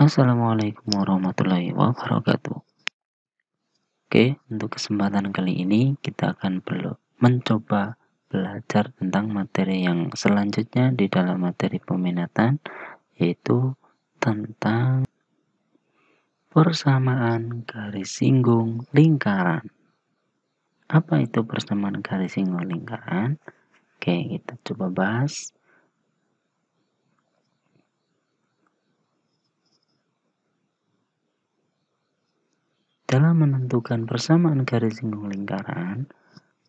Assalamualaikum warahmatullahi wabarakatuh. Oke, untuk kesempatan kali ini kita akan mencoba belajar tentang materi yang selanjutnya di dalam materi peminatan, yaitu tentang persamaan garis singgung lingkaran. Apa itu persamaan garis singgung lingkaran? Oke, kita coba bahas. Dalam menentukan persamaan garis singgung lingkaran,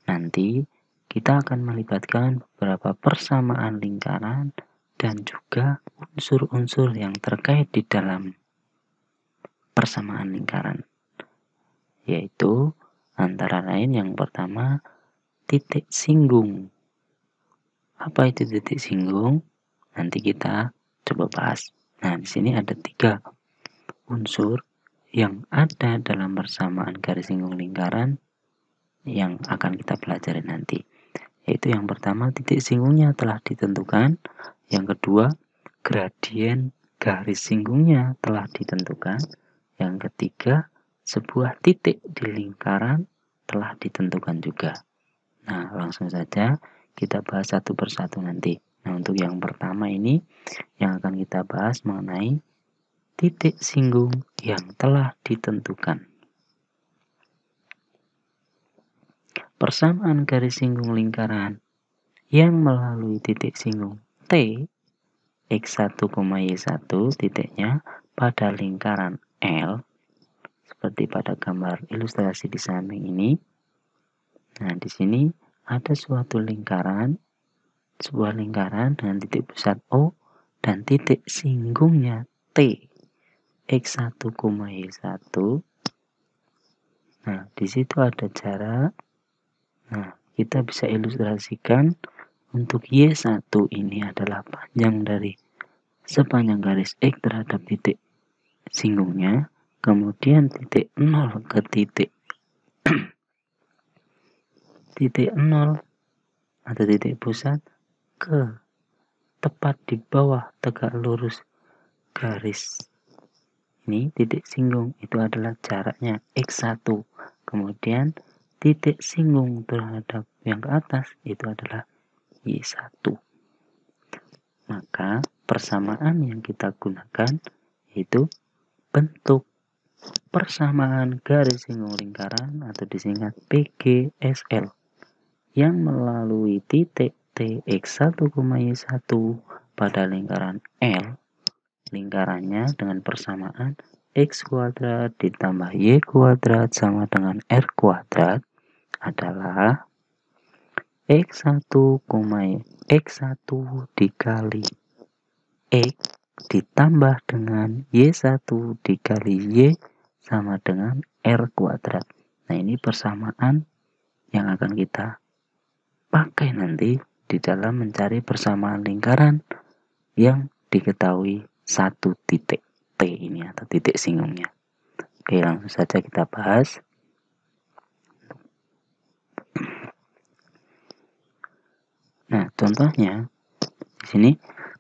nanti kita akan melibatkan beberapa persamaan lingkaran dan juga unsur-unsur yang terkait di dalam persamaan lingkaran, yaitu antara lain yang pertama titik singgung. Apa itu titik singgung? Nanti kita coba bahas. Nah, di sini ada 3 unsur yang ada dalam persamaan garis singgung lingkaran yang akan kita pelajari nanti. Yaitu yang pertama, titik singgungnya telah ditentukan. Yang kedua, gradien garis singgungnya telah ditentukan. Yang ketiga, sebuah titik di lingkaran telah ditentukan juga. Nah, langsung saja kita bahas satu persatu nanti. Nah, untuk yang pertama ini yang akan kita bahas mengenai titik singgung yang telah ditentukan. Persamaan garis singgung lingkaran yang melalui titik singgung T X1, Y1 titiknya pada lingkaran L seperti pada gambar ilustrasi di samping ini. Nah, di sini ada suatu lingkaran, sebuah lingkaran dengan titik pusat O dan titik singgungnya T X1, Y1. Nah, di situ ada jarak. Nah, kita bisa ilustrasikan untuk Y1 ini adalah panjang dari sepanjang garis X terhadap titik singgungnya, kemudian titik 0 ke titik 0 atau titik pusat ke tepat di bawah tegak lurus garis ini titik singgung itu adalah jaraknya X1. Kemudian titik singgung terhadap yang ke atas itu adalah Y1. Maka persamaan yang kita gunakan yaitu bentuk persamaan garis singgung lingkaran atau disingkat PGSL yang melalui titik T(X1, Y1) pada lingkaran L. Lingkarannya dengan persamaan X kuadrat ditambah Y kuadrat sama dengan R kuadrat adalah X1, X1 dikali X ditambah dengan Y1 dikali Y sama dengan R kuadrat. Nah, ini persamaan yang akan kita pakai nanti di dalam mencari persamaan lingkaran yang diketahui satu titik T ini atau titik singgungnya. Oke, langsung saja kita bahas. Nah, contohnya di sini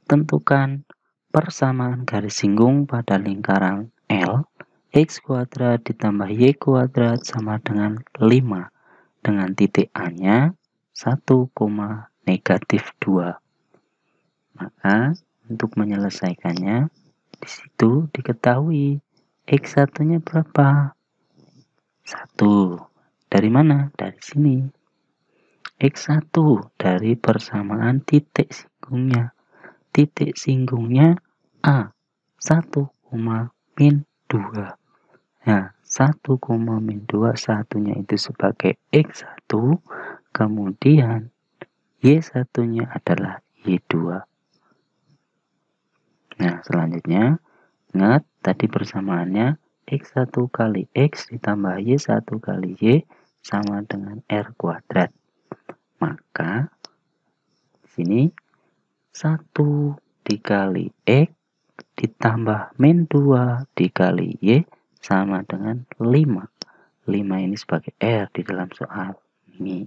tentukan persamaan garis singgung pada lingkaran L. X kuadrat ditambah Y kuadrat sama dengan 5 dengan titik A-nya 1, -2. Maka untuk menyelesaikannya di situ diketahui X1-nya berapa? 1. Dari mana? Dari sini. X1 dari persamaan titik singgungnya. Titik singgungnya A 1, min 2. Nah, 1, min 2 satunya itu sebagai X1, kemudian Y1-nya adalah Y2. Nah, selanjutnya ingat tadi persamaannya X1 kali X ditambah Y1 kali Y sama dengan R kuadrat. Maka di sini 1 dikali X ditambah min 2 dikali Y sama dengan 5. 5 ini sebagai R di dalam soal. Ini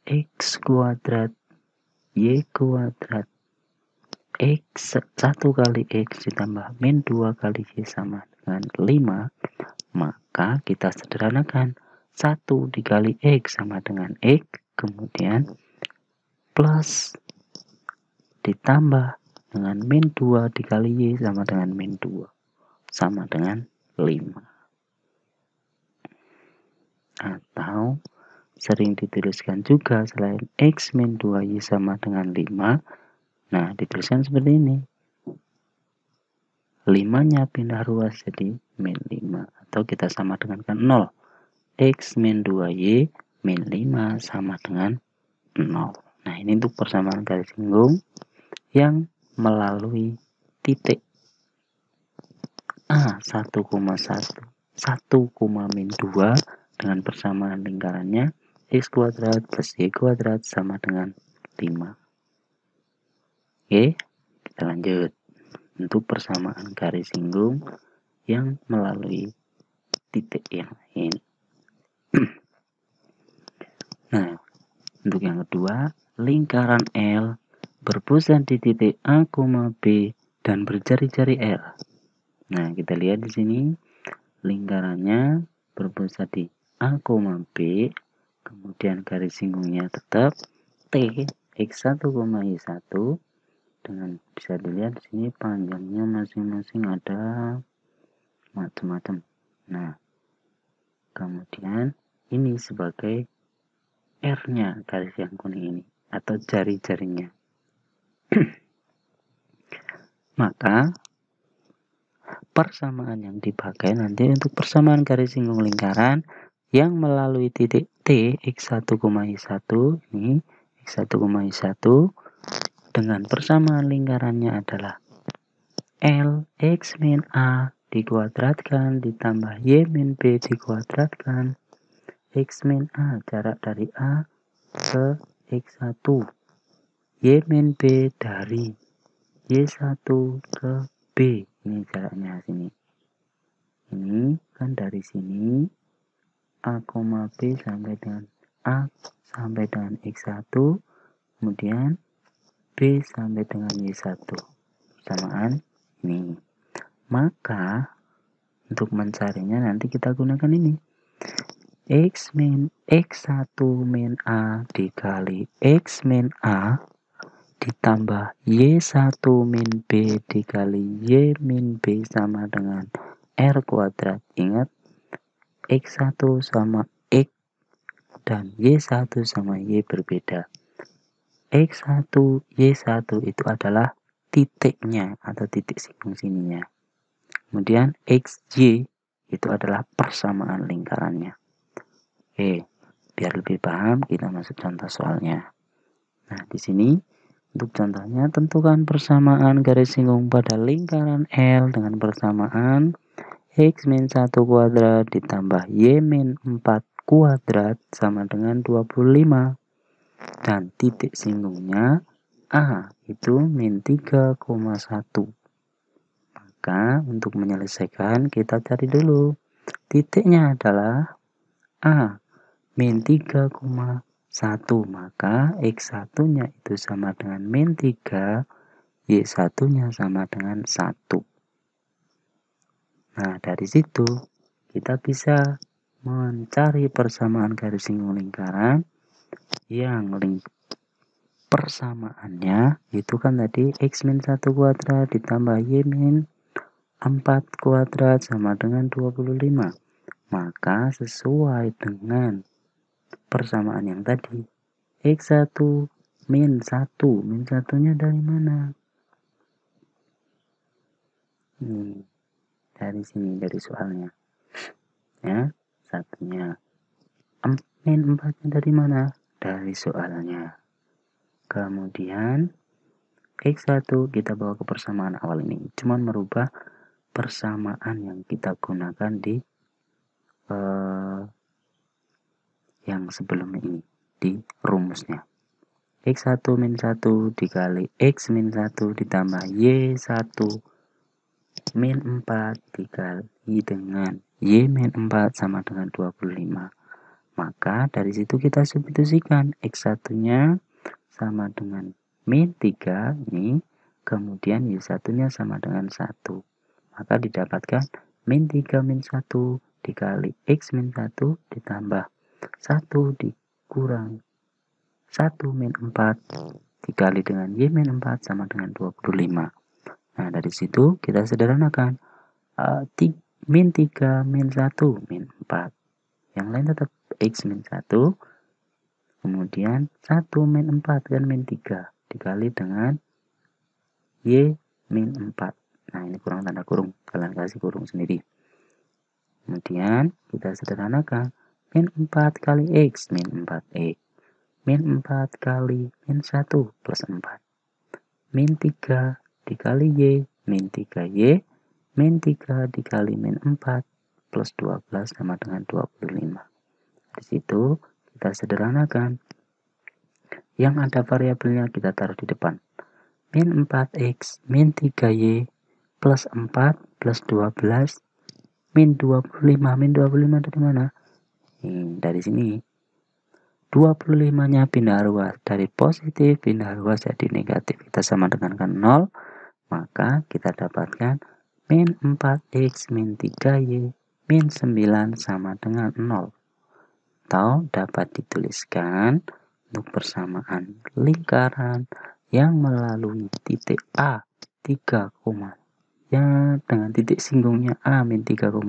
X kuadrat Y kuadrat X 1 kali X ditambah min 2 kali Y sama dengan 5, maka kita sederhanakan 1 dikali X sama dengan X, kemudian plus ditambah dengan min 2 dikali Y sama dengan min 2 sama dengan 5. Atau sering dituliskan juga selain X min 2Y sama dengan 5, nah dituliskan seperti ini. 5-nya pindah ruas jadi min 5, atau kita sama dengan 0. X min 2Y min 5 sama dengan 0. Nah, ini untuk persamaan garis singgung yang melalui titik A 1,1 min 2 dengan persamaan lingkarannya X kuadrat plus Y kuadrat sama dengan 5. Oke, kita lanjut. Untuk persamaan garis singgung yang melalui titik yang lain. Nah, untuk yang kedua, lingkaran L berpusat di titik A, B dan berjari-jari L. Nah, kita lihat di sini lingkarannya berpusat di A, B, kemudian garis singgungnya tetap T X1, Y1 dengan bisa dilihat di sini panjangnya masing-masing ada macam-macam. Nah, kemudian ini sebagai R-nya garis yang kuning ini atau jari-jarinya. Maka persamaan yang dipakai nanti untuk persamaan garis singgung lingkaran yang melalui titik T X1, Y1 ini X1, Y1 dengan persamaan lingkarannya adalah L X min A dikuadratkan ditambah Y min B dikuadratkan X min A jarak dari A ke X1, Y min B dari Y1 ke B, ini jaraknya sini. Ini kan dari sini A, B sampai dengan A sampai dengan X1, kemudian B sampai dengan Y1. Persamaan ini. Maka untuk mencarinya nanti kita gunakan ini. X1 min A dikali X min A ditambah Y1 min B dikali Y min B sama dengan R kuadrat. Ingat, X1 sama X dan Y1 sama Y berbeda. X1, Y1 itu adalah titiknya atau titik singgung sininya. Kemudian XY itu adalah persamaan lingkarannya. Oke, biar lebih paham kita masuk contoh soalnya. Nah, di sini untuk contohnya tentukan persamaan garis singgung pada lingkaran L dengan persamaan X min 1 kuadrat ditambah Y min 4 kuadrat sama dengan 25. Dan titik singgungnya A itu min 3,1. Maka untuk menyelesaikan kita cari dulu. Titiknya adalah A min 3,1, maka X1 nya itu sama dengan min 3, Y1 nya sama dengan 1. Nah, dari situ kita bisa mencari persamaan garis singgung lingkaran yang persamaannya itu kan tadi X min 1 kuadrat ditambah Y min 4 kuadrat sama dengan 25. Maka sesuai dengan persamaan yang tadi, X1 min 1, min 1-nya dari mana? Dari sini, dari soalnya. Ya, satunya. Min 4-nya dari mana? Dari soalnya. Kemudian, X1 kita bawa ke persamaan awal ini. Cuman merubah persamaan yang kita gunakan di yang sebelum ini di rumusnya. X1 min 1 dikali X min 1 ditambah Y1 min 4 dikali dengan Y min 4 sama dengan 25. Maka dari situ kita substitusikan X1 nya sama dengan min 3 ini kemudian Y1-nya sama dengan 1. Maka didapatkan min 3 min 1 dikali X min 1 ditambah 1 dikurang 1 min 4 dikali dengan Y min 4 sama dengan 25. Nah, dari situ kita sederhanakan. Min 3 min 1 min 4. Yang lain tetap X min 1. Kemudian 1 min 4 kan min 3 dikali dengan Y min 4. Nah, ini kurang tanda kurung. Kalian kasih kurung sendiri. Kemudian kita sederhanakan. Min 4 kali X min 4X. Min 4 kali min 1 plus 4. Min 3 dikali Y min 3Y. Min 3 dikali min 4 plus 12 sama dengan 25. Di situ kita sederhanakan. Yang ada variabelnya kita taruh di depan. Min 4X min 3Y plus 4 plus 12 min 25. Min 25 dari mana? Dari sini. 25-nya pindah ruas. Dari positif pindah ruas jadi negatif. Kita sama dengan 0. Maka kita dapatkan min 4X min 3Y min 9 sama dengan 0. Atau dapat dituliskan untuk persamaan lingkaran yang melalui titik A 3, ya dengan titik singgungnya A min 3,1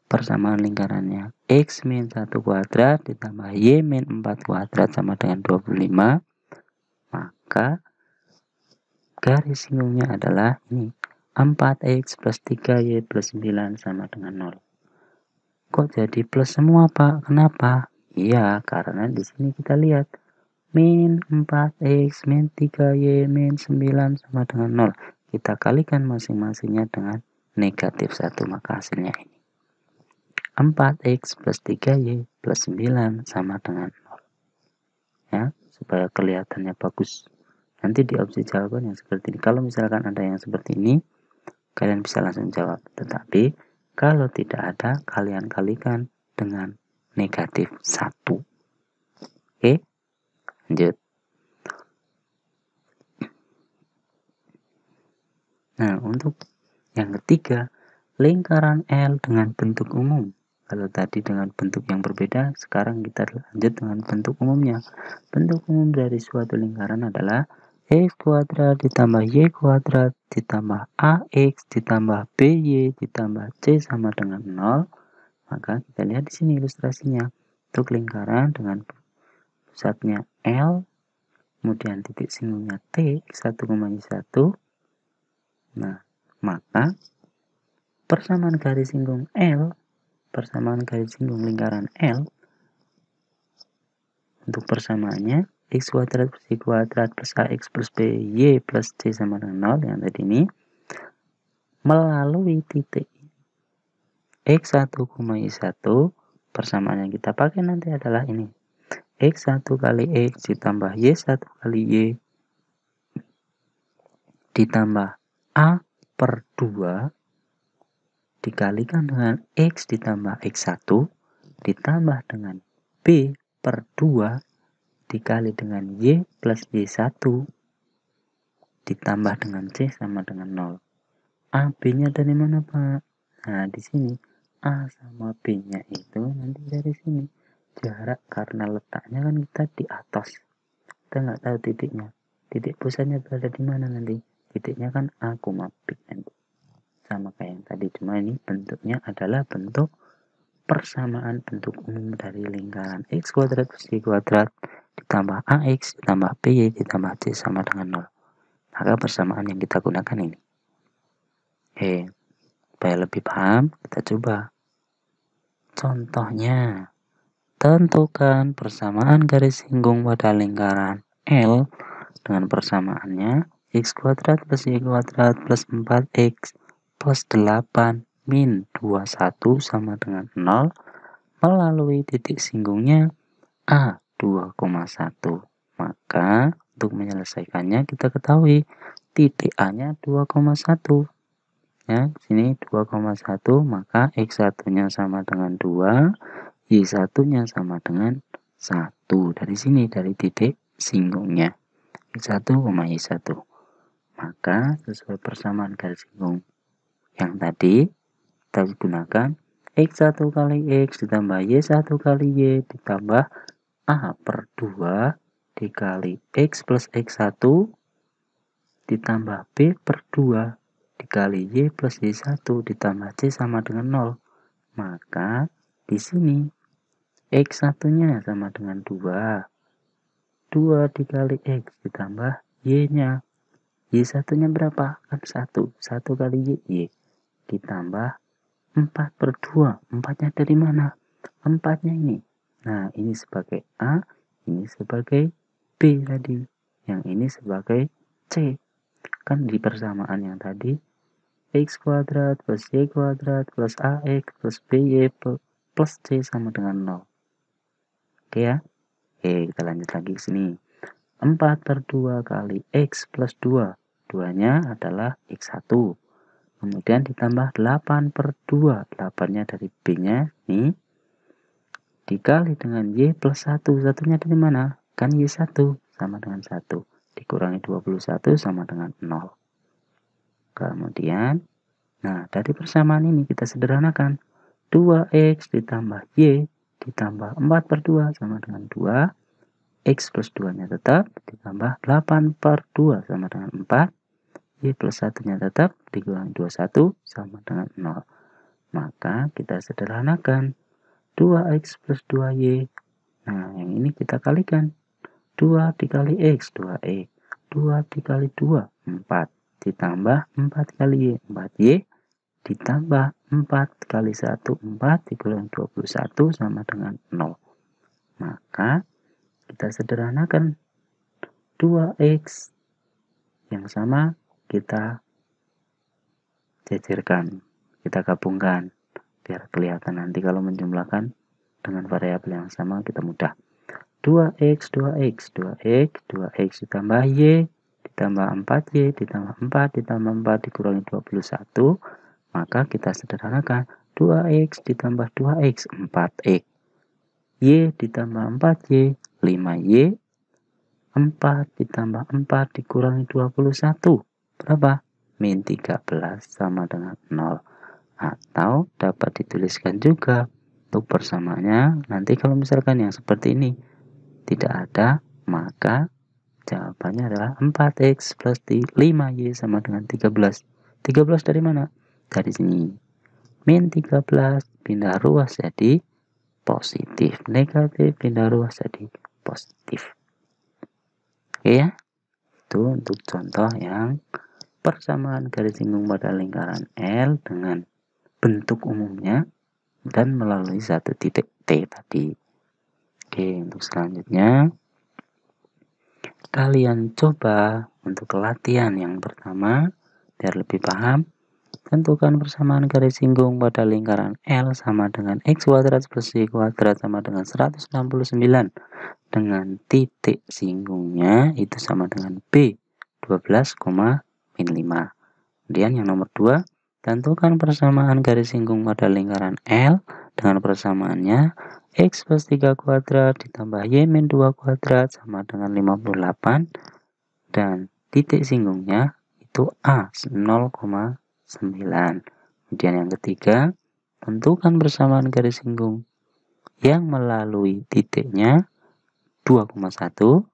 persamaan lingkarannya X min 1 kuadrat ditambah Y min 4 kuadrat sama dengan 25. Maka garis singgungnya adalah ini 4X plus 3Y plus 9 sama dengan 0. Kok jadi plus semua, Pak? Kenapa? Iya, karena di sini kita lihat min 4X min 3Y min 9 sama dengan 0. Kita kalikan masing-masingnya dengan negatif 1, maka hasilnya ini. 4X plus 3Y plus 9 sama dengan 0. Ya, supaya kelihatannya bagus. Nanti di opsi jawaban yang seperti ini. Kalau misalkan ada yang seperti ini, kalian bisa langsung jawab. Tetapi, kalau tidak ada, kalian kalikan dengan negatif 1. Oke, lanjut. Nah, untuk yang ketiga, lingkaran L dengan bentuk umum. Kalau tadi dengan bentuk yang berbeda, sekarang kita lanjut dengan bentuk umumnya. Bentuk umum dari suatu lingkaran adalah X kuadrat ditambah Y kuadrat ditambah AX ditambah BY ditambah C sama dengan 0. Maka kita lihat di sini ilustrasinya. Untuk lingkaran dengan pusatnya L, kemudian titik singgungnya T, X1,Y1. Nah, maka persamaan garis singgung L, persamaan garis singgung lingkaran L, untuk persamaannya X kuadrat plus Y kuadrat plus AX plus BY plus C sama dengan 0 yang tadi ini, melalui titik X1,Y1, persamaan yang kita pakai nanti adalah ini. X1 kali X ditambah Y1 kali Y ditambah A per 2 dikalikan dengan X ditambah X1 ditambah dengan B per 2 dikali dengan Y plus Y1 ditambah dengan C sama dengan 0. A, B-nya dari mana, Pak? Nah, di sini A sama B-nya itu nanti dari sini. Jarak karena letaknya kan kita di atas. Kita nggak tahu titiknya. Titik pusatnya berada di mana nanti? Titiknya kan A, B nanti. Sama kayak yang tadi, cuma ini bentuknya adalah bentuk persamaan bentuk umum dari lingkaran X kuadrat plus Y kuadrat ditambah AX ditambah BY ditambah C sama dengan 0. Maka persamaan yang kita gunakan ini. Oke, supaya lebih paham, kita coba. Contohnya, tentukan persamaan garis singgung pada lingkaran L dengan persamaannya X kuadrat plus Y kuadrat plus 4X plus 8 min 21 sama dengan 0 melalui titik singgungnya A 2,1. Maka untuk menyelesaikannya kita ketahui titik A-nya 2,1. Ya, sini 2,1, maka X1-nya sama dengan 2, Y1-nya sama dengan 1. Dari sini, dari titik singgungnya. X1, Y1. Maka sesuai persamaan garis singgung yang tadi, kita gunakan X1 kali X ditambah Y1 kali Y ditambah A per 2 dikali X plus X1 ditambah B per 2 dikali Y plus Y1 ditambah C sama dengan 0. Maka di sini X1-nya sama dengan 2. 2 dikali X ditambah Y-nya. Y1-nya berapa? Kan 1. 1 kali Y ditambah 4 per 2. 4-nya dari mana? 4-nya ini. Nah, ini sebagai A, ini sebagai B tadi. Yang ini sebagai C. Kan di persamaan yang tadi, X kuadrat plus Y kuadrat plus AX plus BY plus C sama dengan 0. Oke ya? Oke, kita lanjut lagi ke sini. 4 per 2 kali X plus 2. 2-nya adalah X1. Kemudian ditambah 8 per 2. 8-nya dari B-nya, nih. Dikali dengan Y plus 1. 1-nya dari mana? Kan Y1 sama dengan 1. Dikurangi 21 sama dengan 0. Kemudian, nah dari persamaan ini kita sederhanakan. 2X ditambah Y ditambah 4 per 2 sama dengan 2. X plus 2-nya tetap, ditambah 8 per 2 sama dengan 4. Y plus 1-nya tetap, dikurangi 21 sama dengan 0. Maka kita sederhanakan. 2X plus 2Y. Nah, yang ini kita kalikan. 2 dikali X, 2X. 2 dikali 2, 4. Ditambah 4 kali Y, 4Y. Ditambah 4 kali 1, 4. Dikurangi 21 sama dengan 0. Maka kita sederhanakan 2X yang sama kita jajarkan, kita gabungkan biar kelihatan nanti kalau menjumlahkan dengan variabel yang sama kita mudah. 2X, 2X, 2X, 2X ditambah Y ditambah 4Y ditambah 4 ditambah 4 dikurangi 21, maka kita sederhanakan 2X ditambah 2X 4X, Y ditambah 4Y 5Y, 4 ditambah 4 dikurangi 21. Berapa? Min 13 sama dengan 0. Atau dapat dituliskan juga untuk persamaannya. Nanti kalau misalkan yang seperti ini tidak ada, maka jawabannya adalah 4X plus 5Y sama dengan 13. 13 dari mana? Dari sini. Min 13 pindah ruas jadi positif. Negatif pindah ruas jadi positif. Oke ya, itu untuk contoh yang persamaan garis singgung pada lingkaran L dengan bentuk umumnya dan melalui satu titik T tadi. Oke, untuk selanjutnya kalian coba untuk latihan yang pertama biar lebih paham. Tentukan persamaan garis singgung pada lingkaran L sama dengan X kuadrat plus Y kuadrat sama dengan 169 dengan titik singgungnya itu sama dengan B 12, min 5. Kemudian yang nomor 2, tentukan persamaan garis singgung pada lingkaran L dengan persamaannya X plus 3 kuadrat ditambah Y min 2 kuadrat sama dengan 58 dan titik singgungnya itu A 0,9. Kemudian yang ketiga, tentukan persamaan garis singgung yang melalui titiknya 2,1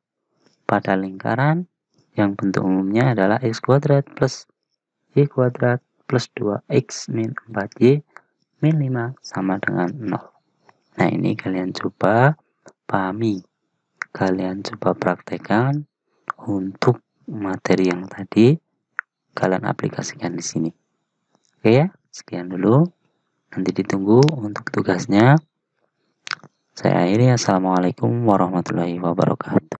pada lingkaran yang bentuk umumnya adalah X kuadrat plus Y kuadrat plus 2X min 4Y min 5 sama dengan 0. Nah, ini kalian coba pahami. Kalian coba praktekkan untuk materi yang tadi kalian aplikasikan di sini. Oke ya, sekian dulu. Nanti ditunggu untuk tugasnya. Saya akhiri. Assalamualaikum warahmatullahi wabarakatuh.